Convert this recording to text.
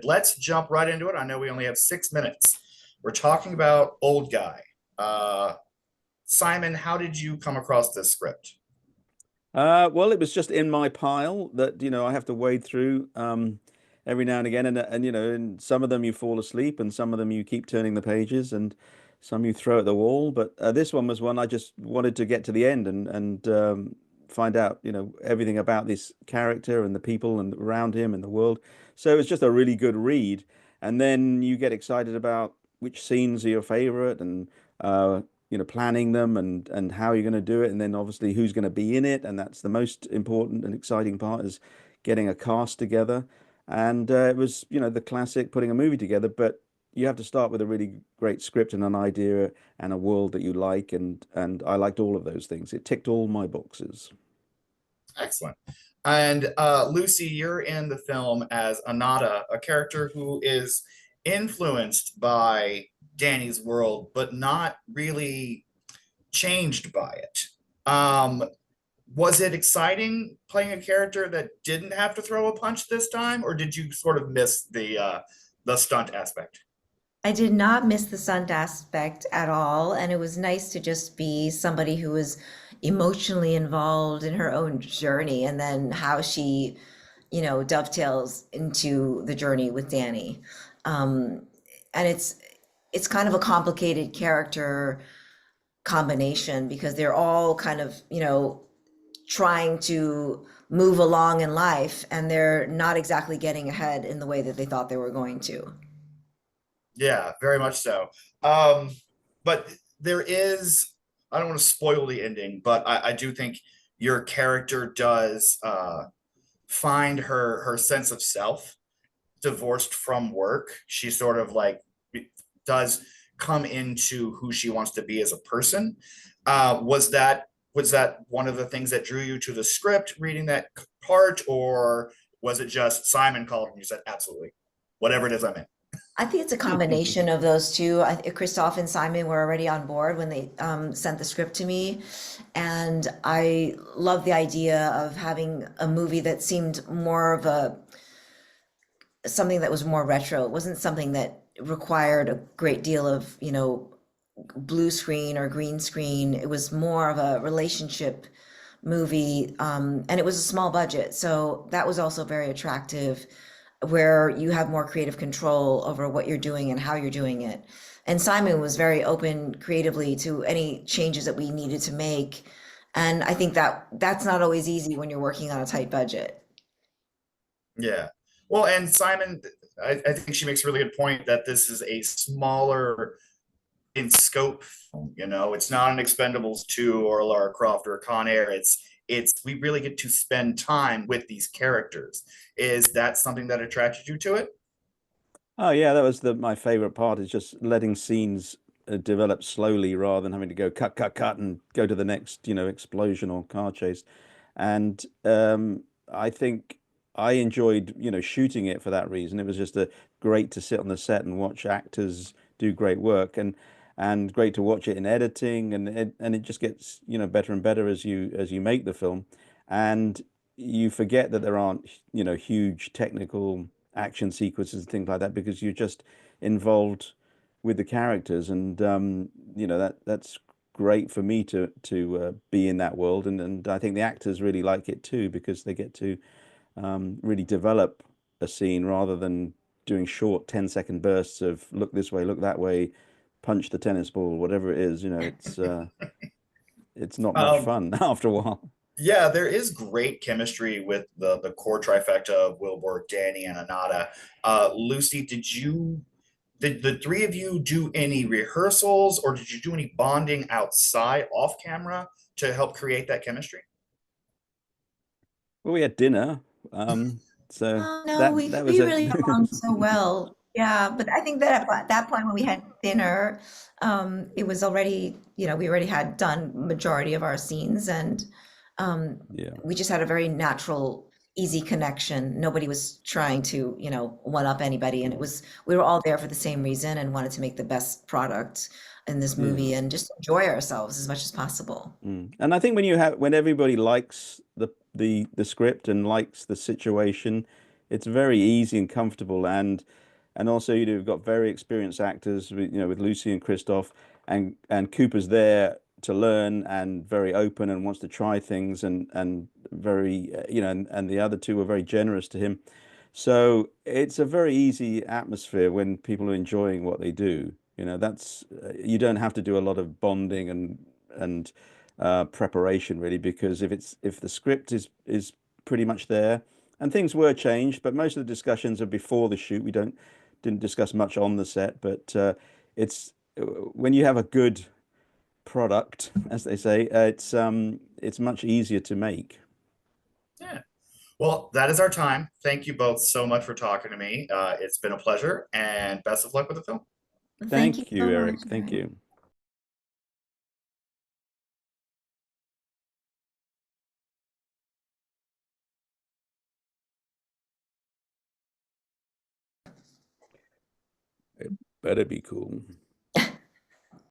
Let's jump right into it. I know we only have 6 minutes. We're talking about Old Guy. Uh, Simon, how did you come across this script? Well, it was just in my pile that, I have to wade through every now and again. And in some of them you fall asleep and some of them you keep turning the pages and some you throw at the wall. But this one was one I just wanted to get to the end and find out, everything about this character and the people and around him and the world. So it was just a really good read. And then you get excited about which scenes are your favorite and uh, planning them and how you're going to do it, and then obviously who's going to be in it, and that's the most important and exciting part is getting a cast together. And it was, the classic putting a movie together, but you have to start with a really great script and an idea and a world that you like, and I liked all of those things. It ticked all my boxes. Excellent. And Lucy, you're in the film as Anata, a character who is influenced by Danny's world, but not really changed by it. Um, was it exciting playing a character that didn't have to throw a punch this time, or did you sort of miss the stunt aspect? I did not miss the stunt aspect at all, and it was nice to just be somebody who was emotionally involved in her own journey, and then how she, dovetails into the journey with Danny. Um, and it's kind of a complicated character combination because they're all kind of, trying to move along in life, and they're not exactly getting ahead in the way that they thought they were going to. Yeah, very much so. Um, but there is, I don't want to spoil the ending, but I do think your character does find her sense of self divorced from work. She sort of like does come into who she wants to be as a person. Was that one of the things that drew you to the script, reading that part, or was it just Simon called and you said, absolutely, whatever it is I'm in? I think it's a combination of those two. Christoph and Simon were already on board when they sent the script to me, and I love the idea of having a movie that seemed more of a something that was more retro. It wasn't something that required a great deal of, blue screen or green screen. It was more of a relationship movie, and it was a small budget, so that was also very attractive, where you have more creative control over what you're doing and how you're doing it. And Simon was very open creatively to any changes that we needed to make, and I think that that's not always easy when you're working on a tight budget. Yeah. Well, and Simon, I think she makes a really good point that this is a smaller in scope film. It's not an Expendables 2 or a Lara Croft or a Con Air. It's we really get to spend time with these characters. Is that something that attracted you to it? Oh yeah, that was the my favorite part is just letting scenes develop slowly rather than having to go cut, cut, cut and go to the next, explosion or car chase. And I think I enjoyed, shooting it for that reason. It was just great to sit on the set and watch actors do great work and great to watch it in editing and it just gets, better and better as you make the film. And you forget that there aren't, huge technical action sequences and things like that because you're just involved with the characters and that's great for me to be in that world and I think the actors really like it too because they get to really develop a scene rather than doing short 10-second bursts of look this way, look that way, punch the tennis ball, whatever it is, it's not much Um, fun after a while. yeah, there is great chemistry with the core trifecta of Wilbur, Danny, and Anata. Lucy, did the three of you do any rehearsals or did you do any bonding outside off camera to help create that chemistry? Well, we had dinner, so Oh no, that we that was we it. really got along so well. Yeah, but I think that at that point when we had dinner, it was already, we already had done majority of our scenes, and um, Yeah. we just had a very natural, easy connection. Nobody was trying to, one up anybody, and we were all there for the same reason and wanted to make the best product in this Yeah. movie and just enjoy ourselves as much as possible. And I think when everybody likes the script and likes the situation, it's very easy and comfortable, and also you've got very experienced actors, with Lucy and Christoph, and Cooper's there to learn and very open and wants to try things, and very and the other two were very generous to him. So it's a very easy atmosphere when people are enjoying what they do. That's you don't have to do a lot of bonding and preparation really, because if the script is pretty much there, and things were changed, but most of the discussions are before the shoot. We didn't discuss much on the set, but it's when you have a good product, as they say, it's much easier to make. Yeah. Well, that is our time. Thank you both so much for talking to me. It's been a pleasure, and best of luck with the film. Thank you Thank you, so Eric. much, Thank Eric. you. It better be cool.